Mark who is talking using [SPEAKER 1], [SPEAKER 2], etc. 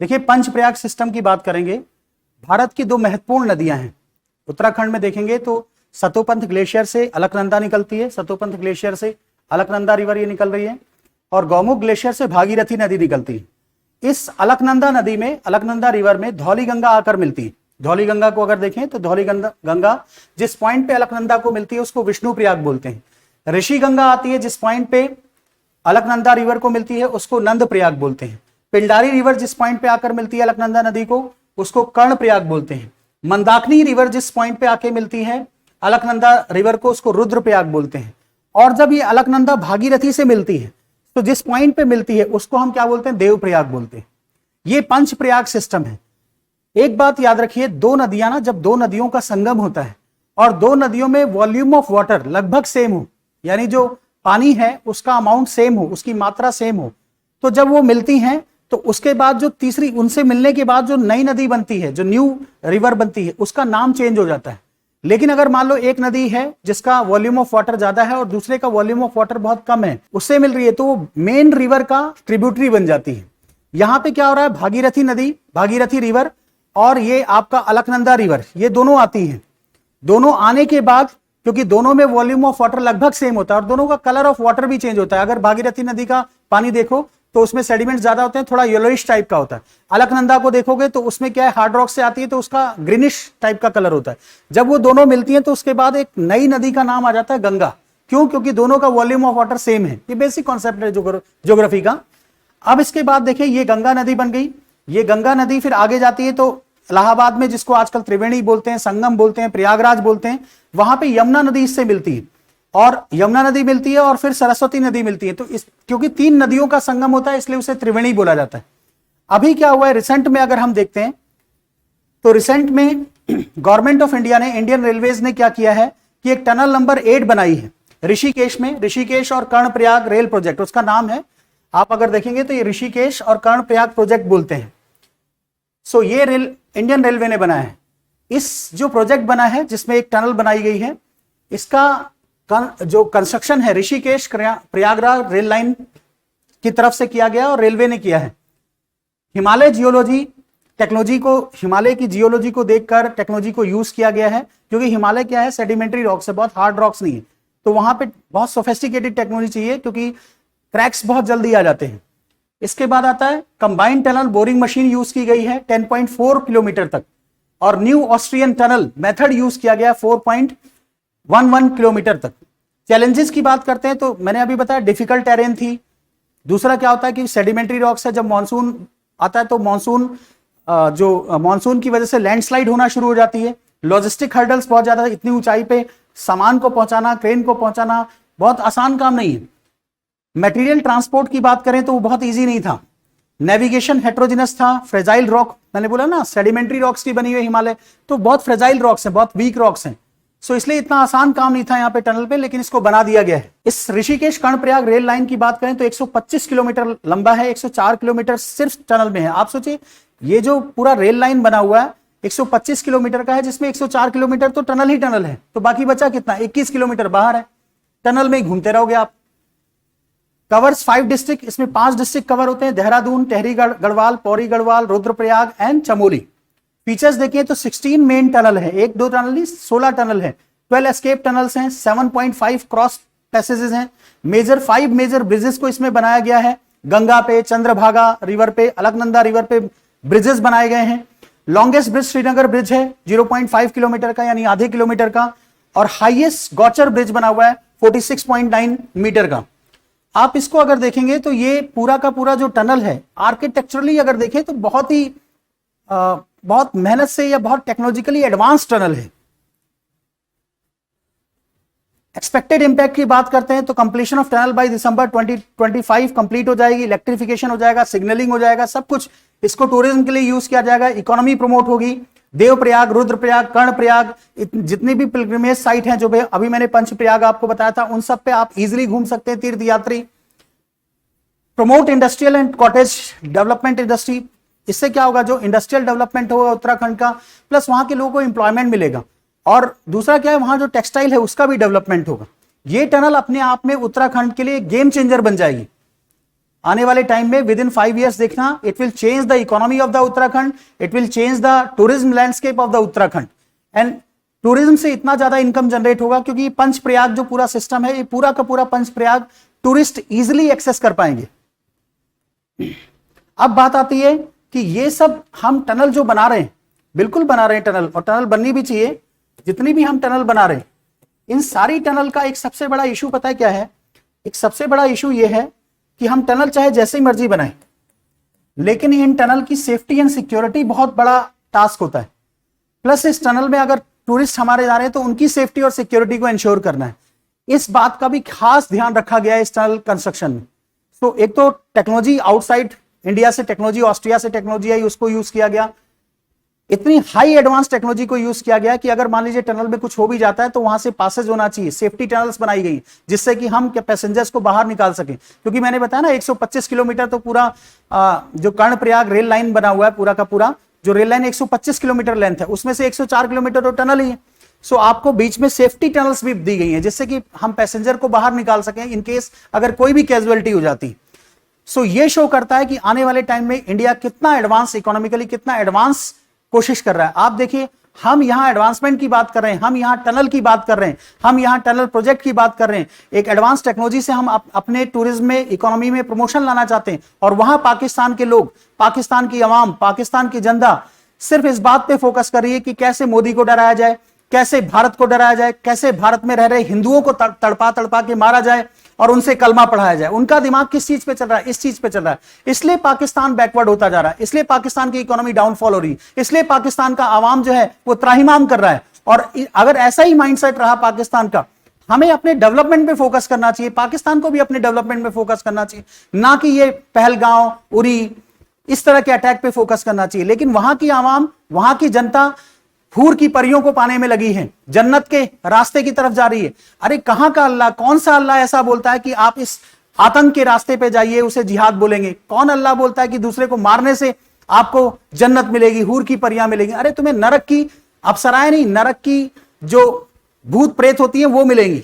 [SPEAKER 1] देखिए, पंचप्रयाग सिस्टम की बात करेंगे। भारत की दो महत्वपूर्ण नदियां हैं। उत्तराखंड में देखेंगे तो सतोपंथ ग्लेशियर से अलकनंदा निकलती है, सतोपंथ ग्लेशियर से अलकनंदा रिवर ये निकल रही है, और गौमुख ग्लेशियर से भागीरथी नदी निकलती है। इस अलकनंदा नदी में, अलकनंदा रिवर में धौली गंगा आकर मिलती है। धौली गंगा को अगर देखें तो धौली गंगा जिस पॉइंट पे अलकनंदा को मिलती है उसको विष्णु प्रयाग बोलते हैं। ऋषि गंगा आती है जिस पॉइंट पे अलकनंदा रिवर को मिलती है उसको नंद प्रयाग बोलते हैं। पिंडारी रिवर जिस पॉइंट पे आकर मिलती है अलकनंदा नदी को उसको कर्ण प्रयाग बोलते हैं। मंदाकिनी रिवर जिस पॉइंट पे आके मिलती है अलकनंदा रिवर को उसको रुद्र प्रयाग बोलते हैं। और जब ये अलकनंदा भागीरथी से मिलती है तो जिस पॉइंट पे मिलती है उसको हम क्या बोलते हैं, देव प्रयाग बोलते हैं। ये पंच प्रयाग सिस्टम है। एक बात याद रखिए, दो नदियां ना, जब दो नदियों का संगम होता है और दो नदियों में वॉल्यूम ऑफ वाटर लगभग सेम हो, यानी जो पानी है उसका अमाउंट सेम हो, उसकी मात्रा सेम हो, तो जब वो मिलती हैं तो उसके बाद जो तीसरी, उनसे मिलने के बाद जो नई नदी बनती है, जो न्यू रिवर बनती है, उसका नाम चेंज हो जाता है। लेकिन अगर मान लो एक नदी है जिसका वॉल्यूम ऑफ वाटर ज्यादा है और दूसरे का वॉल्यूम ऑफ वाटर बहुत कम है, उससे मिल रही है, तो वो मेन रिवर का ट्रिब्यूटरी बन जाती है। यहां पे क्या हो रहा है, भागीरथी नदी, भागीरथी रिवर और ये आपका अलकनंदा रिवर, ये दोनों आती हैं। दोनों आने के बाद, क्योंकि दोनों में वॉल्यूम ऑफ वाटर लगभग सेम होता है और दोनों का कलर ऑफ वाटर भी चेंज होता है। अगर भागीरथी नदी का पानी देखो तो उसमें सेडिमेंट ज्यादा होते हैं, थोड़ा येलोइश टाइप का होता है। अलकनंदा को देखोगे तो उसमें क्या है, हार्ड रॉक से आती है तो उसका ग्रीनिश टाइप का कलर होता है। जब वो दोनों मिलती हैं तो उसके बाद एक नई नदी का नाम आ जाता है गंगा। क्यों? क्योंकि दोनों का वॉल्यूम ऑफ वाटर सेम है। ये बेसिक कॉन्सेप्ट है ज्योग्राफी का। अब इसके बाद देखिए, ये गंगा नदी बन गई। ये गंगा नदी फिर आगे जाती है तो इलाहाबाद में, जिसको आजकल त्रिवेणी बोलते हैं, संगम बोलते हैं, प्रयागराज बोलते हैं, वहां पे यमुना नदी इससे मिलती है और यमुना नदी मिलती है और फिर सरस्वती नदी मिलती है। तो क्योंकि तीन नदियों का संगम होता है इसलिए उसे त्रिवेणी बोला जाता है। अभी क्या हुआ है रिसेंट में, अगर हम देखते हैं तो रिसेंट में गवर्नमेंट ऑफ इंडिया ने, इंडियन रेलवेज ने क्या किया है कि एक टनल नंबर 8 बनाई है ऋषिकेश में। ऋषिकेश और कर्णप्रयाग रेल प्रोजेक्ट उसका नाम है। आप अगर देखेंगे तो ये ऋषिकेश और कर्णप्रयाग प्रोजेक्ट बोलते हैं। सो ये इंडियन रेलवे ने बनाया है। इस जो प्रोजेक्ट बना है जिसमें एक टनल बनाई गई है, इसका जो कंस्ट्रक्शन है ऋषिकेश प्रयागराज रेल लाइन की तरफ से किया गया और रेलवे ने किया है। हिमालय जियोलॉजी टेक्नोलॉजी को, हिमालय की जियोलॉजी को देखकर टेक्नोलॉजी को यूज किया गया है, क्योंकि हिमालय क्या है, सेडिमेंट्री रॉक्स है, बहुत हार्ड रॉक्स नहीं है। तो वहां पे बहुत सोफिस्टिकेटेड टेक्नोलॉजी चाहिए क्योंकि क्रैक्स बहुत जल्दी आ जाते हैं। इसके बाद आता है combined tunnel boring machine use की गई है 10.4 किलोमीटर तक, और new Austrian tunnel method use किया गया 4.11 किलोमीटर तक। चैलेंजेस की बात करते हैं तो मैंने अभी बताया डिफिकल्ट टेरेन थी। दूसरा क्या होता है कि सेडिमेंट्री रॉक्स है, जब मानसून आता है तो मानसून की वजह से लैंडस्लाइड होना शुरू हो जाती है। लॉजिस्टिक हर्डल्स बहुत ज्यादा, इतनी ऊंचाई पे सामान को पहुंचाना, क्रेन को पहुंचाना बहुत आसान काम नहीं है। मटेरियल ट्रांसपोर्ट की बात करें तो वो बहुत इजी नहीं था। नेविगेशन हेट्रोजिनस था, फ्रेजाइल रॉक, मैंने बोला ना सेडिमेंट्री रॉक्स की बनी हुई हिमालय, तो बहुत फ्रेजाइल रॉक्स हैं, बहुत वीक रॉक्स हैं। सो इसलिए इतना आसान काम नहीं था यहाँ पे टनल पे, लेकिन इसको बना दिया गया है। इस ऋषिकेश कर्णप्रयाग रेल लाइन की बात करें तो 125 किलोमीटर लंबा है, 104 किलोमीटर सिर्फ टनल में है। आप सोचिए, ये जो पूरा रेल लाइन बना हुआ है 125 किलोमीटर का है, जिसमें 104 किलोमीटर तो टनल ही टनल है, तो बाकी बचा कितना, 21 किलोमीटर बाहर है। टनल में ही घूमते रहोगे आप। कवर्स 5 डिस्ट्रिक्ट, इसमें 5 डिस्ट्रिक्ट कवर होते हैं, देहरादून, टेहरी गढ़वाल, पौड़ी गढ़वाल, रुद्रप्रयाग एंड चमोली। फीचर्स देखिए तो 16 मेन टनल है, 1-2 टनल नहीं 16 टनल है, 12 एस्केप टनल्स हैं, 7.5 क्रॉस पैसेजेस हैं, 5 मेजर ब्रिजेस को इसमें बनाया गया है। गंगा पे, चंद्रभागा रिवर पे, अलकनंदा रिवर पे ब्रिजेस बनाए गए हैं। लॉन्गेस्ट ब्रिज श्रीनगर ब्रिज है 0.5 किलोमीटर का, यानी आधे किलोमीटर का, और हाईएस्ट गौचर ब्रिज बना हुआ है 46.9 मीटर का। आप इसको अगर देखेंगे तो ये पूरा का पूरा जो टनल है आर्किटेक्चरली अगर देखें तो बहुत मेहनत से या बहुत टेक्नोलॉजिकली एडवांस टनल है। एक्सपेक्टेड इंपैक्ट की बात करते हैं तो completion of tunnel by December 2025 complete हो जाएगी, इलेक्ट्रिफिकेशन हो जाएगा, सिग्नलिंग हो जाएगा, सब कुछ। इसको टूरिज्म के लिए यूज किया जाएगा, इकोनॉमी प्रमोट होगी। देवप्रयाग, रुद्रप्रयाग, कर्णप्रयाग, जितनी भी पिलग्रिमेज साइट हैं, जो अभी मैंने पंचप्रयाग आपको बताया था, उन सब पे आप इजीली घूम सकते हैं तीर्थ यात्री। Promote industrial and cottage development industry, इससे क्या होगा, जो इंडस्ट्रियल डेवलपमेंट होगा उत्तराखंड का, प्लस वहां के लोगों को एम्प्लॉयमेंट मिलेगा। और दूसरा क्या है, वहां जो टेक्सटाइल है उसका भी डेवलपमेंट होगा। ये टनल अपने आप में उत्तराखंड के लिए गेम चेंजर बन जाएगी। आने वाले टाइम में विद इन 5 years देखना, it will change the economy of the Uttarakhand, it will change the tourism landscape of the Uttarakhand. And tourism से इतना ज्यादा इनकम जनरेट होगा क्योंकि पंचप्रयाग जो पूरा सिस्टम है, ये पूरा का पूरा पंचप्रयाग टूरिस्ट इजिली एक्सेस कर पाएंगे। अब बात आती है कि ये सब हम टनल जो बना रहे हैं, बिल्कुल बना रहे हैं टनल, और टनल बननी भी चाहिए। जितनी भी हम टनल बना रहे हैं, इन सारी टनल का एक सबसे बड़ा इशू पता है क्या है? एक सबसे बड़ा इशू ये है कि हम टनल चाहे जैसे ही मर्जी बनाएं, लेकिन इन टनल की सेफ्टी एंड सिक्योरिटी बहुत बड़ा टास्क होता है। प्लस इस टनल में अगर टूरिस्ट हमारे जा रहे हैं तो उनकी सेफ्टी और सिक्योरिटी को इंश्योर करना है। इस बात का भी खास ध्यान रखा गया है इस टनल कंस्ट्रक्शन में। तो एक तो टेक्नोलॉजी आउटसाइड इंडिया से टेक्नोलॉजी, ऑस्ट्रिया से टेक्नोलॉजी आई, उसको यूज किया गया। इतनी हाई एडवांस टेक्नोलॉजी को यूज किया गया कि अगर मान लीजिए टनल में कुछ हो भी जाता है तो वहां से पासेज होना चाहिए। सेफ्टी टनल्स बनाई गई जिससे कि हम पैसेंजर्स को बाहर निकाल सकें, क्योंकि मैंने बताया ना 125 किलोमीटर तो पूरा जो कर्णप्रयाग रेल लाइन बना हुआ है, पूरा का पूरा जो रेल लाइन 125 किलोमीटर लेंथ है, उसमें से 104 किलोमीटर तो टनल ही है। सो आपको बीच में सेफ्टी टनल्स भी दी गई हैं जिससे कि हम पैसेंजर को बाहर निकाल सकें इनकेस अगर कोई भी कैजुअलिटी हो जाती। सो ये शो करता है कि आने वाले टाइम में इंडिया कितना एडवांस, इकोनॉमिकली कितना एडवांस कोशिश कर रहा है। आप देखिए, हम यहां एडवांसमेंट की बात कर रहे हैं, हम यहां टनल की बात कर रहे हैं, हम यहां टनल प्रोजेक्ट की बात कर रहे हैं। एक एडवांस टेक्नोलॉजी से हम अपने टूरिज्म में, इकोनॉमी में प्रमोशन लाना चाहते हैं, और वहां पाकिस्तान के लोग, पाकिस्तान की अवाम, पाकिस्तान की जनता सिर्फ इस बात पे फोकस कर रही है कि कैसे मोदी को डराया जाए, कैसे भारत को डराया जाए, कैसे भारत में रह रहे हिंदुओं को तड़पा तड़पा के मारा जाए और उनसे कलमा पढ़ाया जाए। उनका दिमाग किस चीज पे चल रहा है? इस चीज पे चल रहा है। इसलिए पाकिस्तान बैकवर्ड होता जा रहा है, इसलिए पाकिस्तान की इकोनॉमी डाउनफॉल हो रही है, इसलिए पाकिस्तान का आवाम जो है वो त्राहिमाम कर रहा है। और अगर ऐसा ही माइंडसेट रहा पाकिस्तान का, हमें अपने डेवलपमेंट पे फोकस करना चाहिए, पाकिस्तान को भी अपने डेवलपमेंट पे फोकस करना चाहिए, ना कि ये पहलगांव, उरी, इस तरह के अटैक पे फोकस करना चाहिए। लेकिन वहां की आवाम, वहां की जनता हूर की परियों को पाने में लगी है, जन्नत के रास्ते की तरफ जा रही है। अरे कहां का अल्लाह, कौन सा अल्लाह ऐसा बोलता है कि आप इस आतंक के रास्ते पे जाइए, उसे जिहाद बोलेंगे? कौन अल्लाह बोलता है कि दूसरे को मारने से आपको जन्नत मिलेगी, हूर की परियां मिलेंगी? अरे तुम्हें नरक की अप्सराएं नहीं, नरक की जो भूत प्रेत होती हैं वो मिलेंगी।